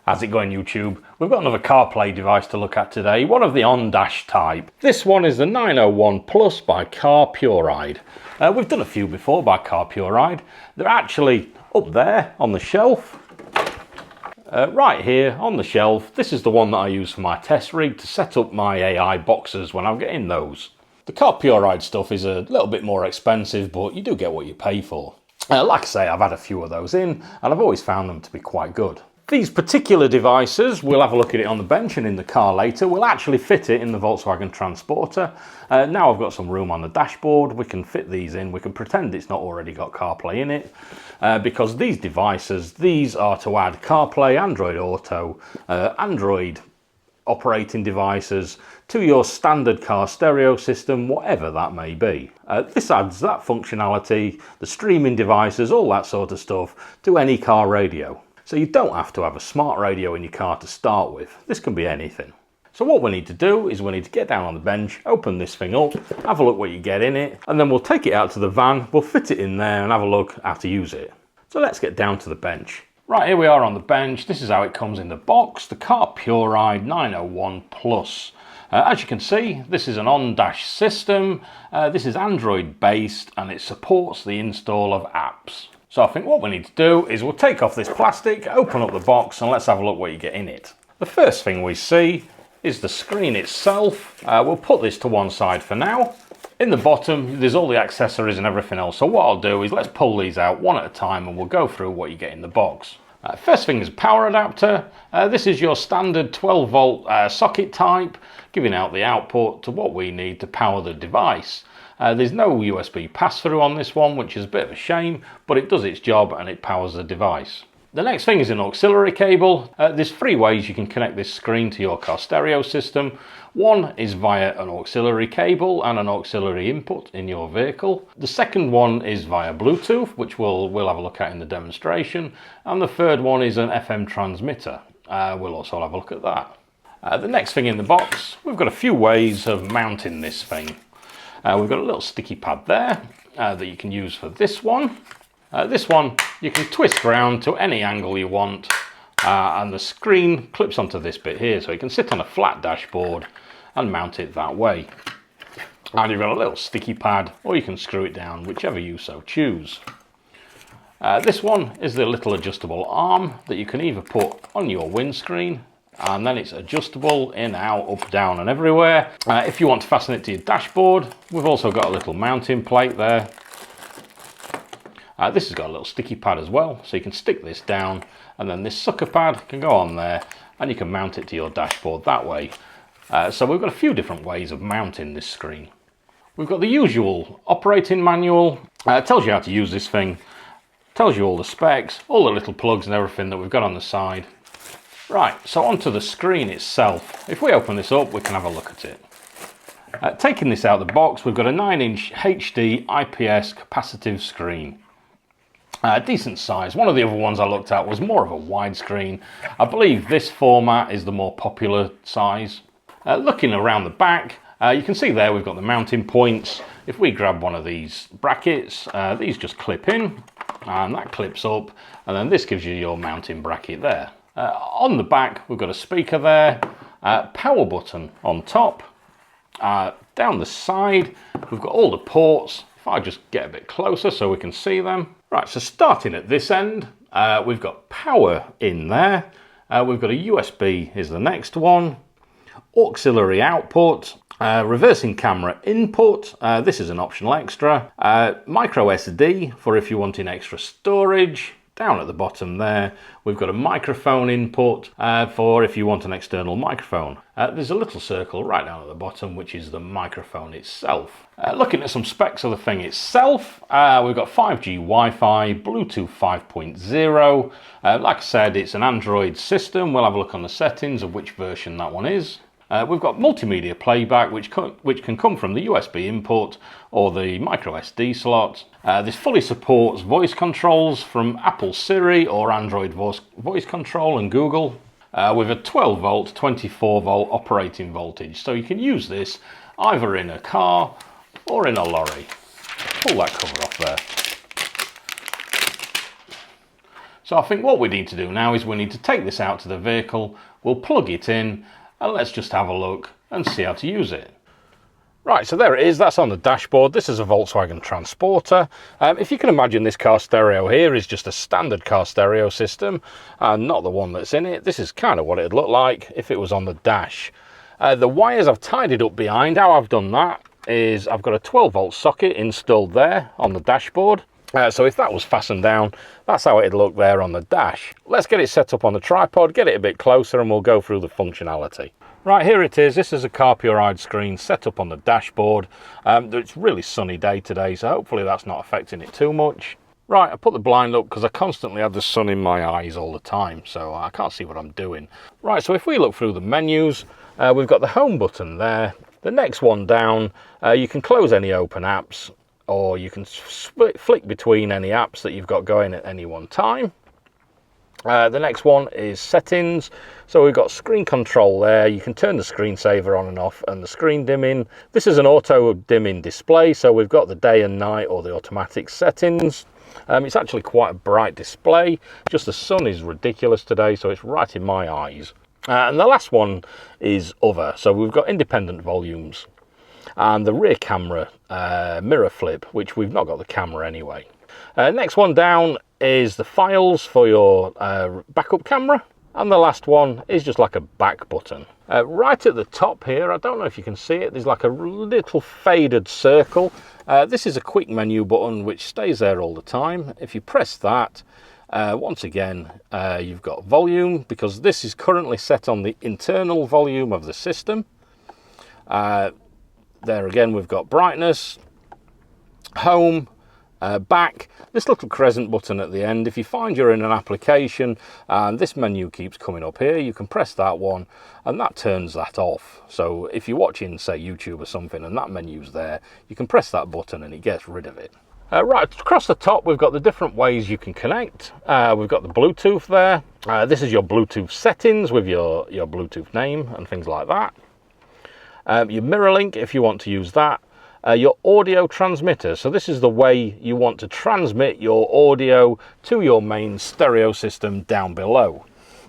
How's it going, YouTube? We've got another CarPlay device to look at today, one of the on-dash type. This one is the 901 Plus by Carpuride. We've done a few before by Carpuride. They're actually up there on the shelf. Right here on the shelf, this is the one that I use for my test rig to set up my AI boxes when I'm getting those. The Carpuride stuff is a little bit more expensive, but you do get what you pay for. Like I say, I've had a few of those in, and I've always found them to be quite good. These particular devices, we'll have a look at it on the bench and in the car later, we'll actually fit it in the Volkswagen Transporter. Now I've got some room on the dashboard, we can fit these in, we can pretend it's not already got CarPlay in it, because these devices, these are to add CarPlay, Android Auto, Android operating devices to your standard car stereo system, whatever that may be. This adds that functionality, the streaming devices, all that sort of stuff, to any car radio. So you don't have to have a smart radio in your car to start with. This can be anything. So what we need to do is we need to get down on the bench, open this thing up, have a look what you get in it, and then we'll take it out to the van, we'll fit it in there and have a look how to use it. So let's get down to the bench. Right, here we are on the bench. This is how it comes in the box, the Carpuride 901 Plus. As you can see, this is an on-dash system. This is Android based and it supports the install of apps. So I think what we need to do is we'll take off this plastic, open up the box, and let's have a look what you get in it. The first thing we see is the screen itself. We'll put this to one side for now. In the bottom, there's all the accessories and everything else. So what I'll do is let's pull these out one at a time and we'll go through what you get in the box. First thing is a power adapter. This is your standard 12 volt socket type, giving out the output to what we need to power the device. There's no USB pass-through on this one, which is a bit of a shame, but it does its job and it powers the device. The next thing is an auxiliary cable. There's three ways you can connect this screen to your car stereo system. One is via an auxiliary cable and an auxiliary input in your vehicle. The second one is via Bluetooth, which we'll have a look at in the demonstration. And the third one is an FM transmitter. We'll also have a look at that. The next thing in the box, we've got a few ways of mounting this thing. We've got a little sticky pad there that you can use for this one. This one you can twist around to any angle you want, and the screen clips onto this bit here, so you can sit on a flat dashboard and mount it that way. And you've got a little sticky pad, or you can screw it down, whichever you so choose. This one is the little adjustable arm that you can either put on your windscreen, and then it's adjustable in, out, up, down and everywhere. If you want to fasten it to your dashboard, we've also got a little mounting plate there. This has got a little sticky pad as well, so you can stick this down and then this sucker pad can go on there and you can mount it to your dashboard that way. So we've got a few different ways of mounting this screen. We've got the usual operating manual. It tells you how to use this thing, tells you all the specs, all the little plugs and everything that we've got on the side. Right, so onto the screen itself. If we open this up, we can have a look at it. Taking this out of the box, we've got a 9-inch HD IPS capacitive screen. Decent size. One of the other ones I looked at was more of a widescreen. I believe this format is the more popular size. Looking around the back, you can see there we've got the mounting points. If we grab one of these brackets, these just clip in, and that clips up, and then this gives you your mounting bracket there. On the back, we've got a speaker there, power button on top. Down the side, we've got all the ports. If I just get a bit closer so we can see them. Right, so starting at this end, we've got power in there. We've got a USB is the next one. Auxiliary output, reversing camera input. This is an optional extra. Micro SD for if you're wanting extra storage. Down at the bottom there, we've got a microphone input for if you want an external microphone. There's a little circle right down at the bottom, which is the microphone itself. Looking at some specs of the thing itself, we've got 5G Wi-Fi, Bluetooth 5.0. Like I said, it's an Android system. We'll have a look on the settings of which version that one is. We've got multimedia playback, which can come from the USB input or the micro SD slot. This fully supports voice controls from Apple Siri or Android voice control and Google, with a 12 volt, 24 volt operating voltage. So you can use this either in a car or in a lorry. Pull that cover off there. So I think what we need to do now is we need to take this out to the vehicle, we'll plug it in, and let's just have a look and see how to use it. Right, so there it is, that's on the dashboard. This is a Volkswagen Transporter. If you can imagine, this car stereo here is just a standard car stereo system, and not the one that's in it. This is kind of what it'd look like if it was on the dash. The wires I've tidied up behind. How I've done that is I've got a 12-volt socket installed there on the dashboard. So if that was fastened down, that's how it'd look there on the dash. Let's get it set up on the tripod, get it a bit closer, and we'll go through the functionality. Right, here it is. This is a Carpuride screen set up on the dashboard. It's a really sunny day today, so hopefully that's not affecting it too much. Right, I put the blind up because I constantly have the sun in my eyes all the time, so I can't see what I'm doing. Right, so if we look through the menus, we've got the home button there. The next one down, you can close any open apps, or you can flick between any apps that you've got going at any one time. The next one is settings. So we've got screen control there. You can turn the screensaver on and off, and the screen dimming. This is an auto dimming display, so we've got the day and night or the automatic settings. It's actually quite a bright display, just the sun is ridiculous today, so it's right in my eyes. And the last one is other. So we've got independent volumes and the rear camera mirror flip, which we've not got the camera anyway. Next one down is the files for your backup camera, and the last one is just like a back button. Right at the top here, I don't know if you can see it, there's like a little faded circle. This is a quick menu button which stays there all the time. If you press that, once again, you've got volume, because this is currently set on the internal volume of the system. There again, we've got brightness, home, back, this little crescent button at the end. If you find you're in an application and this menu keeps coming up here, you can press that one and that turns that off. So if you're watching, say, YouTube or something and that menu's there, you can press that button and it gets rid of it. Right across the top, we've got the different ways you can connect. We've got the Bluetooth there. This is your Bluetooth settings with your Bluetooth name and things like that. Your mirror link, if you want to use that. Your audio transmitter, so this is the way you want to transmit your audio to your main stereo system down below.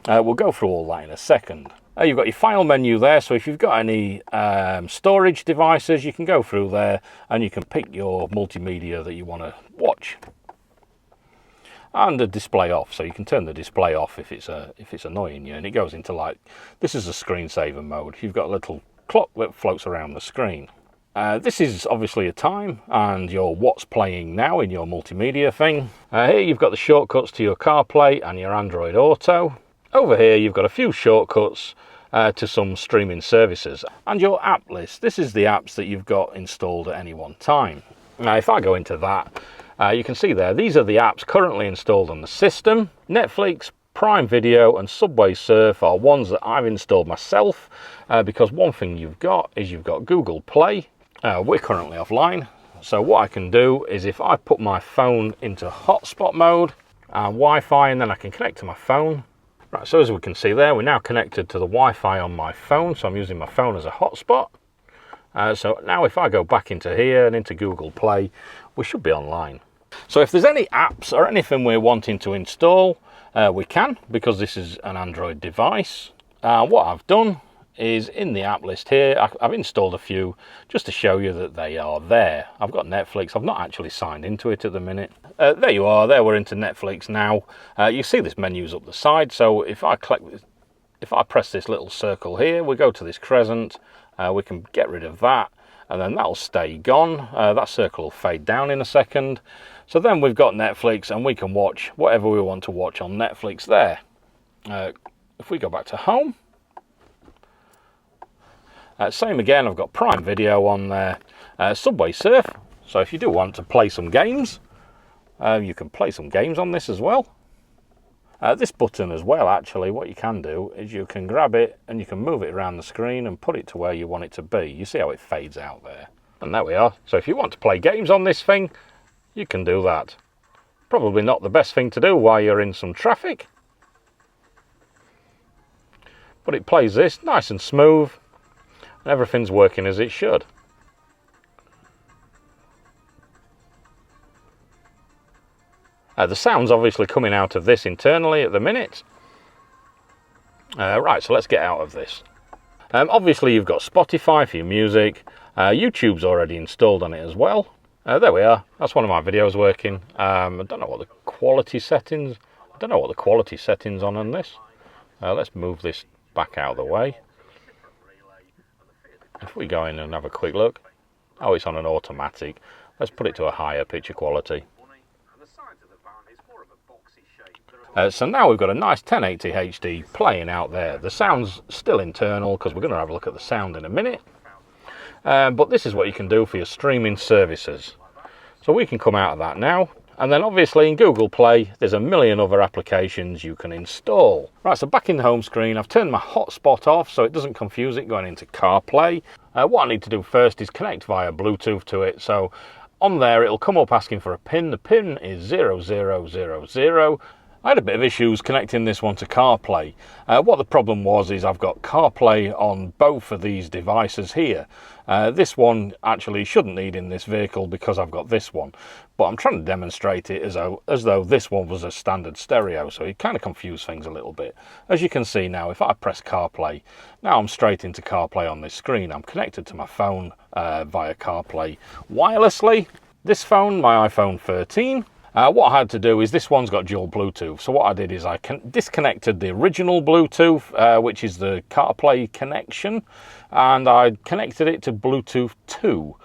We'll go through all that in a second. You've got your file menu there, so if you've got any storage devices, you can go through there and you can pick your multimedia that you want to watch. And the display off, so you can turn the display off if it's annoying you, and it goes into, like, this is a screensaver mode. You've got a little clock that floats around the screen. This is obviously a time and your what's playing now in your multimedia thing. Here you've got the shortcuts to your CarPlay and your Android Auto. Over here you've got a few shortcuts to some streaming services. And your app list. This is the apps that you've got installed at any one time. Now if I go into that, you can see there, these are the apps currently installed on the system. Netflix, Prime Video and Subway Surf are ones that I've installed myself, because one thing you've got is you've got Google Play. We're currently offline, so what I can do is if I put my phone into hotspot mode and Wi-Fi, and then I can connect to my phone. Right, so as we can see there, we're now connected to the Wi-Fi on my phone, so I'm using my phone as a hotspot. So now if I go back into here and into Google Play, we should be online. So if there's any apps or anything we're wanting to install, we can, because this is an Android device. What I've done is in the app list here, I've installed a few just to show you that they are there. I've got Netflix. I've not actually signed into it at the minute. There you are. There, we're into Netflix now. You see this menu's up the side, so if I press this little circle here, we go to this crescent, we can get rid of that, and then that'll stay gone. That circle will fade down in a second. So then we've got Netflix and we can watch whatever we want to watch on Netflix there. If we go back to home, same again, I've got Prime Video on there, Subway Surf, so if you do want to play some games, you can play some games on this as well. This button as well, actually, what you can do is you can grab it and you can move it around the screen and put it to where you want it to be. You see how it fades out there? And there we are. So if you want to play games on this thing, you can do that. Probably not the best thing to do while you're in some traffic, but it plays this nice and smooth. Everything's working as it should. The sound's obviously coming out of this internally at the minute. Right, so let's get out of this. Obviously you've got Spotify for your music. YouTube's already installed on it as well. There we are. That's one of my videos working. I don't know what the quality settings. On this. Let's move this back out of the way. If we go in and have a quick look. Oh, it's on an automatic. Let's put it to a higher picture quality. So now we've got a nice 1080 HD playing out there. The sound's still internal because we're going to have a look at the sound in a minute. But this is what you can do for your streaming services. So we can come out of that now. And then obviously in Google Play, there's a million other applications you can install. Right, so back in the home screen, I've turned my hotspot off so it doesn't confuse it going into CarPlay. What I need to do first is connect via Bluetooth to it. So on there, it'll come up asking for a pin. The pin is 0000. I had a bit of issues connecting this one to CarPlay. What the problem was is I've got CarPlay on both of these devices here. This one actually shouldn't need in this vehicle because I've got this one. But I'm trying to demonstrate it as though this one was a standard stereo, so it kind of confused things a little bit. As you can see now, if I press CarPlay, now I'm straight into CarPlay on this screen. I'm connected to my phone via CarPlay wirelessly. This phone, my iPhone 13, what I had to do is this one's got dual Bluetooth. So what I did is I disconnected the original Bluetooth, which is the CarPlay connection, and I connected it to Bluetooth 2.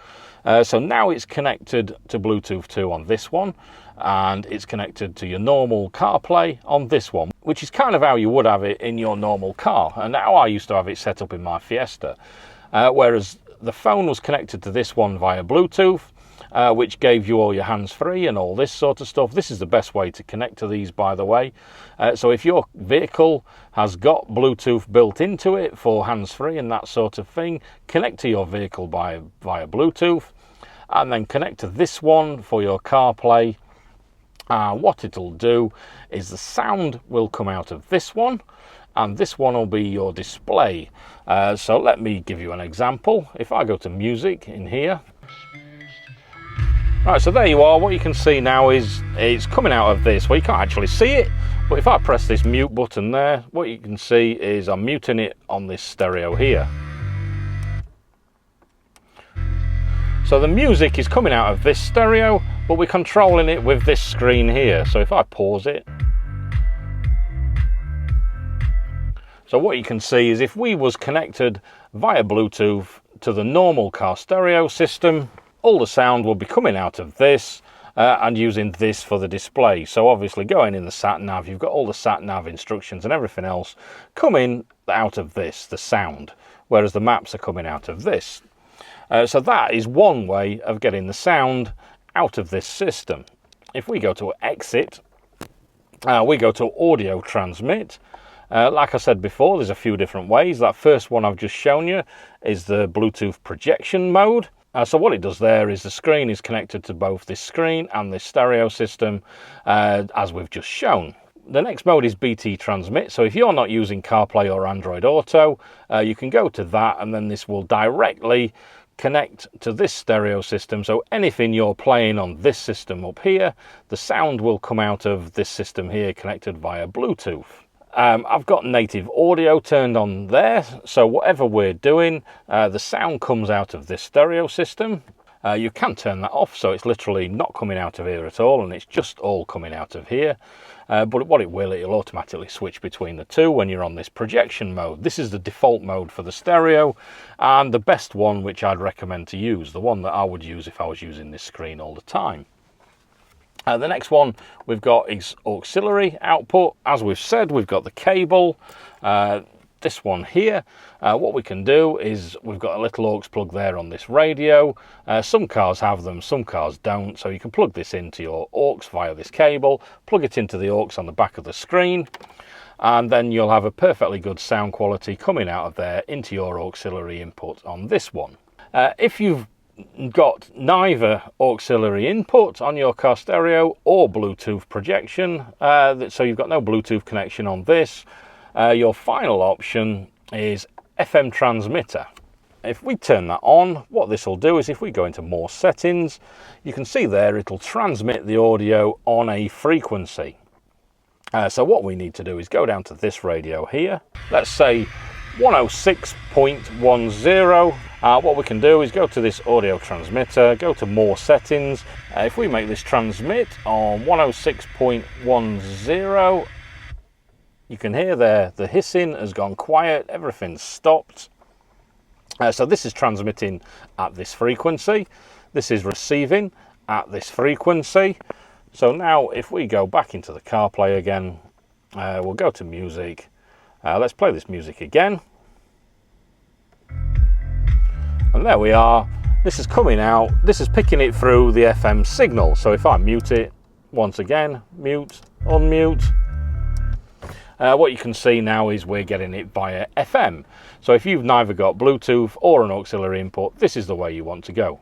So now it's connected to Bluetooth 2 on this one, and it's connected to your normal CarPlay on this one, which is kind of how you would have it in your normal car, and how I used to have it set up in my Fiesta. Whereas the phone was connected to this one via Bluetooth, which gave you all your hands-free and all this sort of stuff. This is the best way to connect to these, by the way. So if your vehicle has got Bluetooth built into it for hands-free and that sort of thing, connect to your vehicle via Bluetooth, and then connect to this one for your CarPlay. What it'll do is the sound will come out of this one, and this one will be your display. So let me give you an example. If I go to music in here, right, so there you are. What you can see now is it's coming out of this. Well, you can't actually see it, but if I press this mute button there, what you can see is I'm muting it on this stereo here. So the music is coming out of this stereo, but we're controlling it with this screen here. So if I pause it, so what you can see is if we was connected via Bluetooth to the normal car stereo system, all the sound will be coming out of this and using this for the display. So obviously going in the sat nav, you've got all the sat nav instructions and everything else coming out of this, the sound, whereas the maps are coming out of this. So that is one way of getting the sound out of this system. If we go to exit, we go to audio transmit. Like I said before, there's a few different ways. That first one I've just shown you is the Bluetooth projection mode. So what it does there is the screen is connected to both this screen and this stereo system, as we've just shown. The next mode is BT Transmit. So if you're not using CarPlay or Android Auto, you can go to that, and then this will directly connect to this stereo system. So anything you're playing on this system up here, the sound will come out of this system here connected via Bluetooth. I've got native audio turned on there, so whatever we're doing, the sound comes out of this stereo system. You can turn that off, so it's literally not coming out of here at all, and it's just all coming out of here. But what it'll automatically switch between the two when you're on this projection mode. This is the default mode for the stereo, and the best one which I'd recommend to use, the one that I would use if I was using this screen all the time. The next one we've got is auxiliary output. As we've said, we've got the cable, this one here. What we can do is we've got a little aux plug there on this radio. Some cars have them, some cars don't, so you can plug this into your aux via this cable, plug it into the aux on the back of the screen, and then you'll have a perfectly good sound quality coming out of there into your auxiliary input on this one. If you've got neither auxiliary input on your car stereo or Bluetooth projection, so you've got no Bluetooth connection on this, your final option is FM transmitter. if we turn that on, what this will do is if we go into more settings, you can see there it'll transmit the audio on a frequency. So what we need to do is go down to this radio here. Let's say 106.10. What we can do is go to this audio transmitter, go to more settings. If we make this transmit on 106.10, you can hear there the hissing has gone quiet, everything's stopped. So this is transmitting at this frequency. This is receiving at this frequency. So now if we go back into the CarPlay again, we'll go to music. Let's play this music again. And there we are. This is coming out. This is picking it through the FM signal. So if I mute it once again, mute, unmute, what you can see now is we're getting it via FM. So if you've neither got Bluetooth or an auxiliary input, this is the way you want to go.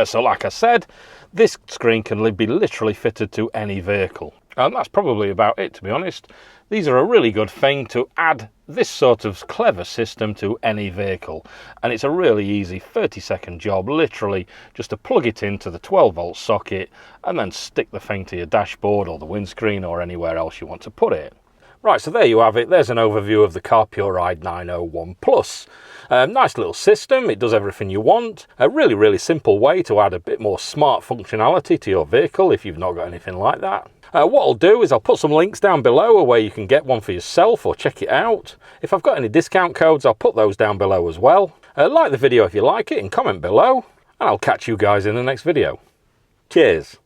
So like I said, this screen can be literally fitted to any vehicle. And that's probably about it, to be honest. These are a really good thing to add this sort of clever system to any vehicle. And it's a really easy 30-second job, literally just to plug it into the 12-volt socket and then stick the thing to your dashboard or the windscreen or anywhere else you want to put it. Right, so there you have it. There's an overview of the Carpuride 901 Plus. Nice little system. It does everything you want. A really, really simple way to add a bit more smart functionality to your vehicle if you've not got anything like that. What I'll do is I'll put some links down below where you can get one for yourself or check it out. If I've got any discount codes, I'll put those down below as well. Like the video if you like it and comment below. And I'll catch you guys in the next video. Cheers.